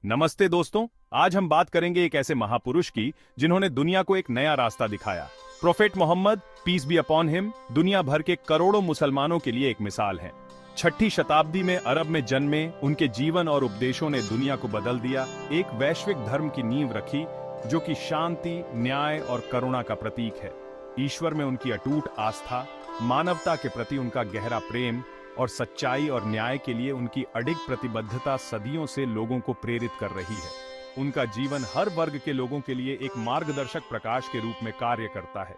नमस्ते दोस्तों, आज हम बात करेंगे एक ऐसे महापुरुष की जिन्होंने दुनिया को एक नया रास्ता दिखाया। Prophet Muhammad, peace be upon him, दुनिया भर के करोड़ों मुसलमानों के लिए एक मिसाल हैं। छठी शताब्दी में अरब में जन्मे उनके जीवन और उपदेशों ने दुनिया को बदल दिया, एक वैश्विक धर्म की नींव रखी जो कि शांति, न्याय और करुणा का प्रतीक है। ईश्वर में उनकी अटूट आस्था, मानवता के प्रति उनका गहरा प्रेम और सच्चाई और न्याय के लिए उनकी अडिग प्रतिबद्धता सदियों से लोगों को प्रेरित कर रही है। उनका जीवन हर वर्ग के लोगों के लिए एक मार्गदर्शक प्रकाश के रूप में कार्य करता है।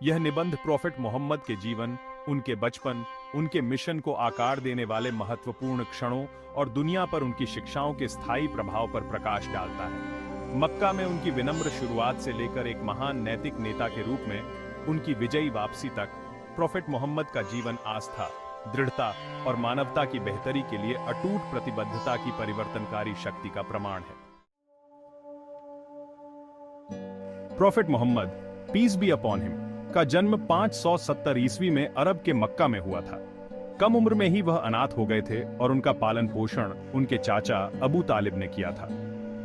यह निबंध प्रोफेट मोहम्मद के जीवन, उनके बचपन, उनके मिशन को आकार देने वाले महत्वपूर्ण क्षणों और दुनिया पर उनकी शिक्षाओं के स्थायी प्रभाव पर प्रकाश डालता है। मक्का में उनकी विनम्र शुरुआत से लेकर एक महान नैतिक नेता के रूप में उनकी विजयी वापसी तक, प्रोफेट मोहम्मद का जीवन आस्था, दृढ़ता और मानवता की बेहतरी के लिए अटूट प्रतिबद्धता की परिवर्तनकारी शक्ति का प्रमाण है। Prophet Muhammad, peace be upon him, का जन्म 570 ईस्वी में अरब के मक्का में हुआ था। कम उम्र में ही वह अनाथ हो गए थे और उनका पालन पोषण उनके चाचा अबू तालिब ने किया था।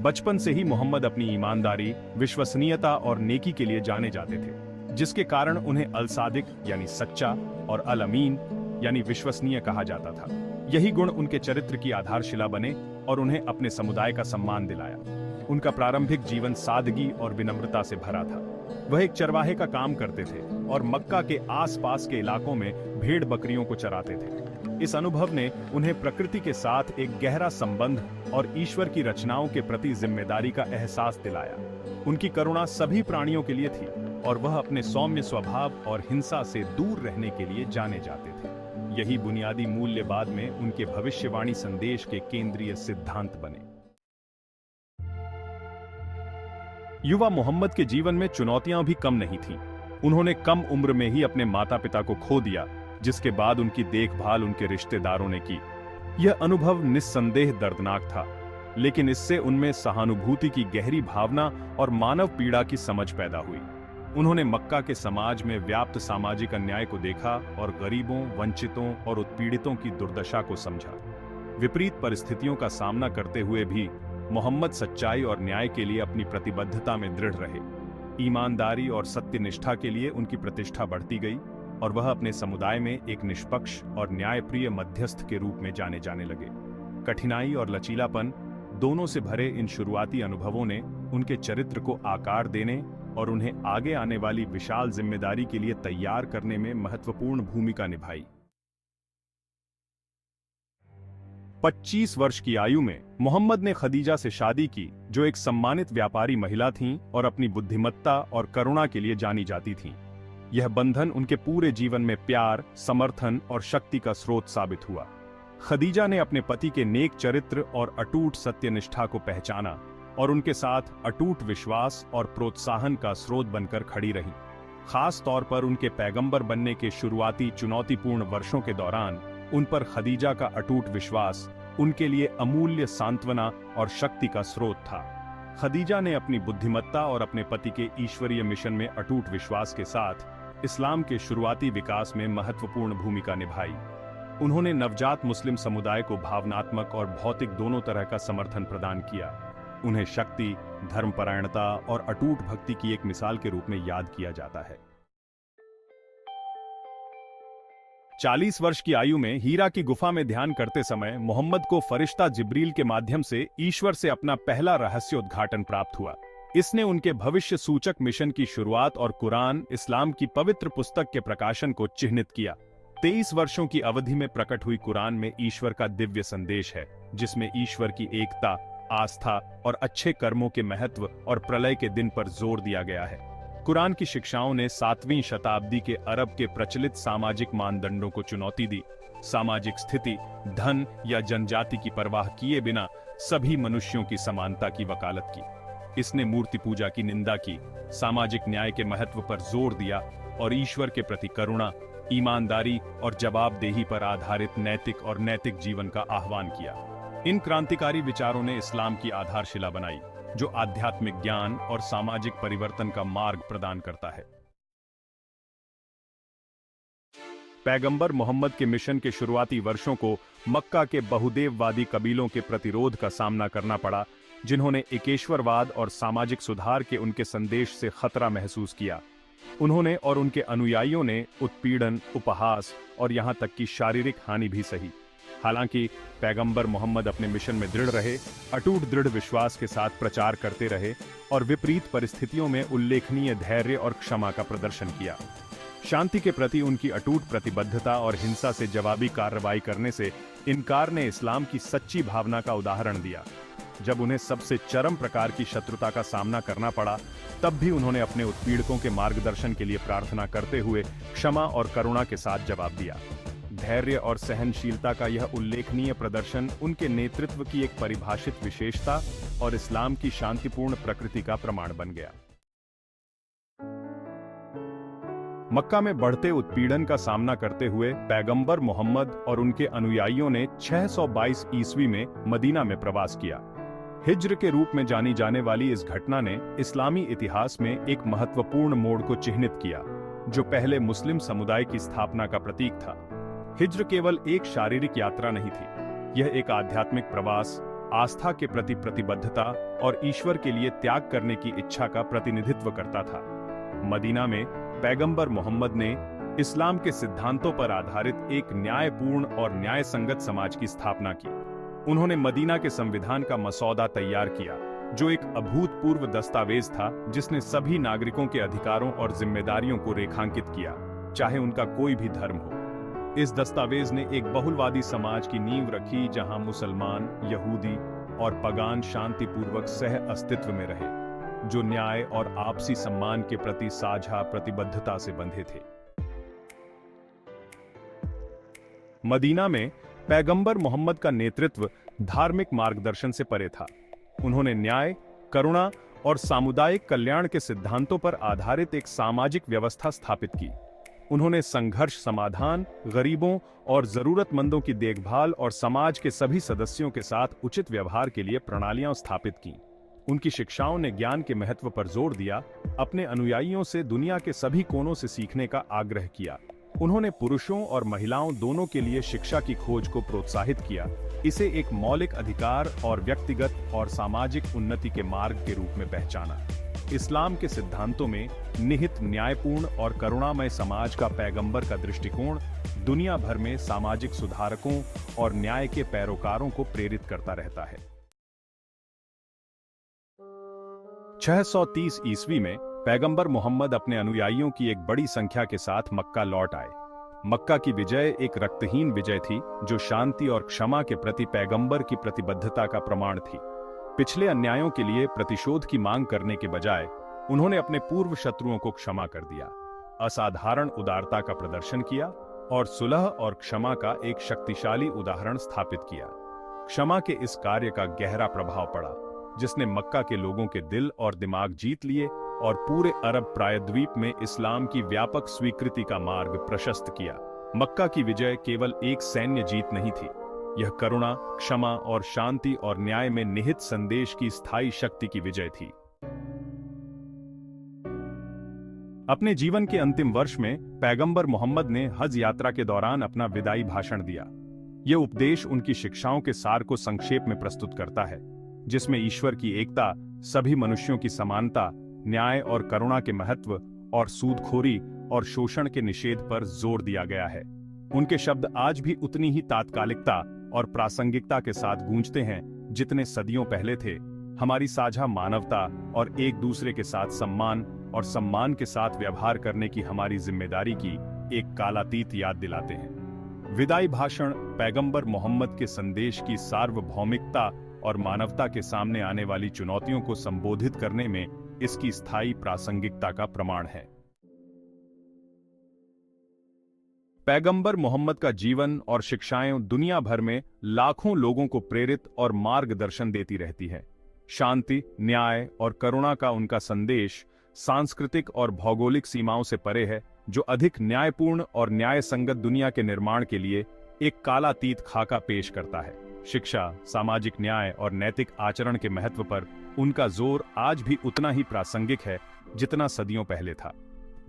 बचपन से ही मोहम्मद अपनी ईमानदारी, विश्वसनीयता और नेकी के लिए जाने जाते थे, जिसके कारण उन्हें अल सादिक यानी सच्चा और अल अमीन यानी विश्वसनीय कहा जाता था। यही गुण उनके चरित्र की आधारशिला बने और उन्हें अपने समुदाय का सम्मान दिलाया। उनका प्रारंभिक जीवन सादगी और विनम्रता से भरा था। वह एक चरवाहे का काम करते थे और मक्का के आसपास के इलाकों में भेड़ बकरियों को चराते थे। इस अनुभव ने उन्हें प्रकृति के साथ एक गहरा संबंध और ईश्वर की रचनाओं के प्रति जिम्मेदारी का एहसास दिलाया। उनकी करुणा सभी प्राणियों के लिए थी और वह अपने सौम्य स्वभाव और हिंसा से दूर रहने के लिए जाने जाते थे। यही बुनियादी मूल्य बाद में उनके भविष्यवाणी संदेश के केंद्रीय सिद्धांत बने। युवा मोहम्मद के जीवन में चुनौतियां भी कम नहीं थीं। उन्होंने कम उम्र में ही अपने माता पिता को खो दिया, जिसके बाद उनकी देखभाल उनके रिश्तेदारों ने की। यह अनुभव निस्संदेह दर्दनाक था, लेकिन इससे उनमें सहानुभूति की गहरी भावना और मानव पीड़ा की समझ पैदा हुई। उन्होंने मक्का के समाज में व्याप्त सामाजिक अन्याय को देखा और गरीबों, वंचितों और उत्पीड़ितों की दुर्दशा को समझा। विपरीत परिस्थितियों का सामना करते हुए भी मोहम्मद सच्चाई और न्याय के लिए अपनी प्रतिबद्धता में दृढ़ रहे। ईमानदारी और सत्यनिष्ठा के लिए उनकी प्रतिष्ठा बढ़ती गई और वह अपने समुदाय में एक निष्पक्ष और न्यायप्रिय मध्यस्थ के रूप में जाने जाने लगे। कठिनाई और लचीलापन दोनों से भरे इन शुरुआती अनुभवों ने उनके चरित्र को आकार देने और उन्हें आगे आने वाली विशाल जिम्मेदारी के लिए तैयार करने में महत्वपूर्ण भूमिका निभाई। 25 वर्ष की आयु में मोहम्मद ने खदीजा से शादी की, जो एक सम्मानित व्यापारी महिला थीं और अपनी बुद्धिमत्ता और करुणा के लिए जानी जाती थीं। यह बंधन उनके पूरे जीवन में प्यार, समर्थन और शक्ति का स्रोत साबित हुआ। खदीजा ने अपने पति के नेक चरित्र और अटूट सत्यनिष्ठा को पहचाना और उनके साथ अटूट विश्वास और प्रोत्साहन का स्रोत बनकर खड़ी रहीं। खास तौर पर उनके पैगंबर बनने के शुरुआती चुनौतीपूर्ण वर्षों के दौरान उन पर खदीजा का अटूट विश्वास उनके लिए अमूल्य सांत्वना और शक्ति का स्रोत था। खदीजा ने अपनी बुद्धिमत्ता और अपने पति के ईश्वरीय मिशन में अटूट विश्वास के साथ इस्लाम के शुरुआती विकास में महत्वपूर्ण भूमिका निभाई। उन्होंने नवजात मुस्लिम समुदाय को भावनात्मक और भौतिक दोनों तरह का समर्थन प्रदान किया। उन्हें शक्ति, धर्मपरायणता और अटूट भक्ति की एक मिसाल के रूप में याद किया जाता है। 40 वर्ष की आयु में हीरा की गुफा में ध्यान करते समय मोहम्मद को फरिश्ता जिब्रील के माध्यम से ईश्वर से अपना पहला रहस्योद्घाटन प्राप्त हुआ। इसने उनके भविष्य सूचक मिशन की शुरुआत और कुरान, इस्लाम की पवित्र पुस्तक के प्रकाशन को चिह्नित किया। 23 वर्षों की अवधि में प्रकट हुई कुरान में ईश्वर का दिव्य संदेश है, जिसमें ईश्वर की एकता, आस्था और अच्छे कर्मों के महत्व और प्रलय के दिन पर जोर दिया गया है। कुरान की शिक्षाओं ने 7वीं शताब्दी के अरब के प्रचलित सामाजिक मानदंडों को चुनौती दी। सामाजिक स्थिति, धन या जनजाति की परवाह किए बिना सभी मनुष्यों की समानता की वकालत की। इसने मूर्ति पूजा की निंदा की, सामाजिक न्याय के महत्व पर जोर दिया और ईश्वर के प्रति करुणा, ईमानदारी और जवाबदेही पर आधारित नैतिक जीवन का आह्वान किया। इन क्रांतिकारी विचारों ने इस्लाम की आधारशिला बनाई, जो आध्यात्मिक ज्ञान और सामाजिक परिवर्तन का मार्ग प्रदान करता है। पैगंबर मोहम्मद के मिशन के शुरुआती वर्षों को मक्का के बहुदेववादी कबीलों के प्रतिरोध का सामना करना पड़ा, जिन्होंने एकेश्वरवाद और सामाजिक सुधार के उनके संदेश से खतरा महसूस किया। उन्होंने और उनके अनुयायियों ने उत्पीड़न, उपहास और यहां तक कि शारीरिक हानि भी सही। हालांकि पैगंबर मोहम्मद अपने मिशन में दृढ़ रहे, अटूट दृढ़ विश्वास के साथ प्रचार करते रहे और विपरीत परिस्थितियों में उल्लेखनीय धैर्य और क्षमा का प्रदर्शन किया। शांति के प्रति उनकी अटूट प्रतिबद्धता और हिंसा से जवाबी कार्रवाई करने से इनकार ने इस्लाम की सच्ची भावना का उदाहरण दिया। जब उन्हें सबसे चरम प्रकार की शत्रुता का सामना करना पड़ा, तब भी उन्होंने अपने उत्पीड़कों के मार्गदर्शन के लिए प्रार्थना करते हुए क्षमा और करुणा के साथ जवाब दिया। धैर्य और सहनशीलता का यह उल्लेखनीय प्रदर्शन उनके नेतृत्व की एक परिभाषित विशेषता और इस्लाम की शांतिपूर्ण प्रकृति का प्रमाण बन गया। मक्का में बढ़ते उत्पीड़न का सामना करते हुए पैगंबर मोहम्मद और उनके अनुयायियों ने 622 ईस्वी में मदीना में प्रवास किया। हिज्र के रूप में जानी जाने वाली इस घटना ने इस्लामी इतिहास में एक महत्वपूर्ण मोड़ को चिह्नित किया, जो पहले मुस्लिम समुदाय की स्थापना का प्रतीक था। हिज्र केवल एक शारीरिक यात्रा नहीं थी, यह एक आध्यात्मिक प्रवास, आस्था के प्रति प्रतिबद्धता और ईश्वर के लिए त्याग करने की इच्छा का प्रतिनिधित्व करता था। मदीना में पैगंबर मोहम्मद ने इस्लाम के सिद्धांतों पर आधारित एक न्यायपूर्ण और न्यायसंगत समाज की स्थापना की। उन्होंने मदीना के संविधान का मसौदा तैयार किया, जो एक अभूतपूर्व दस्तावेज था जिसने सभी नागरिकों के अधिकारों और जिम्मेदारियों को रेखांकित किया, चाहे उनका कोई भी धर्म हो। इस दस्तावेज ने एक बहुलवादी समाज की नींव रखी, जहां मुसलमान, यहूदी और पगान शांतिपूर्वक सह अस्तित्व में रहे, जो न्याय और आपसी सम्मान के प्रति साझा प्रतिबद्धता से बंधे थे। मदीना में पैगंबर मोहम्मद का नेतृत्व धार्मिक मार्गदर्शन से परे था। उन्होंने न्याय, करुणा और सामुदायिक कल्याण के सिद्धांतों पर आधारित एक सामाजिक व्यवस्था स्थापित की। उन्होंने संघर्ष समाधान, गरीबों और जरूरतमंदों की देखभाल और समाज के सभी सदस्यों के साथ उचित व्यवहार के लिए प्रणालियां स्थापित की। उनकी शिक्षाओं ने ज्ञान के महत्व पर जोर दिया, अपने अनुयायियों से दुनिया के सभी कोनों से सीखने का आग्रह किया। उन्होंने पुरुषों और महिलाओं दोनों के लिए शिक्षा की खोज को प्रोत्साहित किया, इसे एक मौलिक अधिकार और व्यक्तिगत और सामाजिक उन्नति के मार्ग के रूप में पहचाना। इस्लाम के सिद्धांतों में निहित न्यायपूर्ण और करुणामय समाज का पैगंबर का दृष्टिकोण दुनिया भर में सामाजिक सुधारकों और न्याय के पैरोकारों को प्रेरित करता रहता है। 630 ईस्वी में पैगंबर मोहम्मद अपने अनुयायियों की एक बड़ी संख्या के साथ मक्का लौट आए। मक्का की विजय एक रक्तहीन विजय थी, जो शांति और क्षमा के प्रति पैगंबर की प्रतिबद्धता का प्रमाण थी। पिछले अन्यायों के लिए प्रतिशोध की मांग करने के बजाय उन्होंने अपने पूर्व शत्रुओं को क्षमा कर दिया, असाधारण उदारता का प्रदर्शन किया और सुलह और क्षमा का एक शक्तिशाली उदाहरण स्थापित किया। क्षमा के इस कार्य का गहरा प्रभाव पड़ा, जिसने मक्का के लोगों के दिल और दिमाग जीत लिए और पूरे अरब प्रायद्वीप में इस्लाम की व्यापक स्वीकृति का मार्ग प्रशस्त किया। मक्का की विजय केवल एक सैन्य जीत नहीं थी, यह करुणा, क्षमा और शांति और न्याय में निहित संदेश की स्थायी शक्ति की विजय थी। अपने जीवन के अंतिम वर्ष में पैगंबर मोहम्मद ने हज यात्रा के दौरान अपना विदाई भाषण दिया। यह उपदेश उनकी शिक्षाओं के सार को संक्षेप में प्रस्तुत करता है, जिसमें ईश्वर की एकता, सभी मनुष्यों की समानता, न्याय और करुणा के महत्व और सूदखोरी और शोषण के निषेध पर जोर दिया गया है। उनके शब्द आज भी उतनी ही तात्कालिकता और प्रासंगिकता के साथ गूंजते हैं जितने सदियों पहले थे। हमारी साझा मानवता और एक दूसरे के साथ सम्मान और सम्मान के साथ व्यवहार करने की हमारी जिम्मेदारी की एक कालातीत याद दिलाते हैं। विदाई भाषण पैगंबर मोहम्मद के संदेश की सार्वभौमिकता और मानवता के सामने आने वाली चुनौतियों को संबोधित करने में इसकी स्थायी प्रासंगिकता का प्रमाण है। पैगंबर मोहम्मद का जीवन और शिक्षाएं दुनिया भर में लाखों लोगों को प्रेरित और मार्गदर्शन देती रहती हैं। शांति, न्याय और करुणा का उनका संदेश सांस्कृतिक और भौगोलिक सीमाओं से परे है, जो अधिक न्यायपूर्ण और न्यायसंगत दुनिया के निर्माण के लिए एक कालातीत खाका पेश करता है। शिक्षा, सामाजिक न्याय और नैतिक आचरण के महत्व पर उनका जोर आज भी उतना ही प्रासंगिक है जितना सदियों पहले था।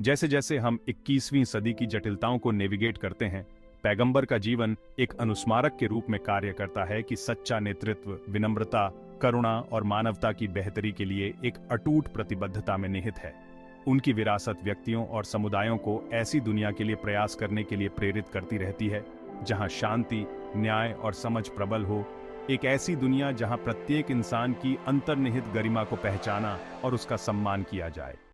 जैसे जैसे हम 21वीं सदी की जटिलताओं को नेविगेट करते हैं, पैगंबर का जीवन एक अनुस्मारक के रूप में कार्य करता है कि सच्चा नेतृत्व, विनम्रता करुणा और मानवता की बेहतरी के लिए एक अटूट प्रतिबद्धता में निहित है। उनकी विरासत व्यक्तियों और समुदायों को ऐसी दुनिया के लिए प्रयास करने के लिए प्रेरित करती रहती है जहां शांति, न्याय और समझ प्रबल हो। एक ऐसी दुनिया जहां प्रत्येक इंसान की अंतर्निहित गरिमा को पहचाना और उसका सम्मान किया जाए।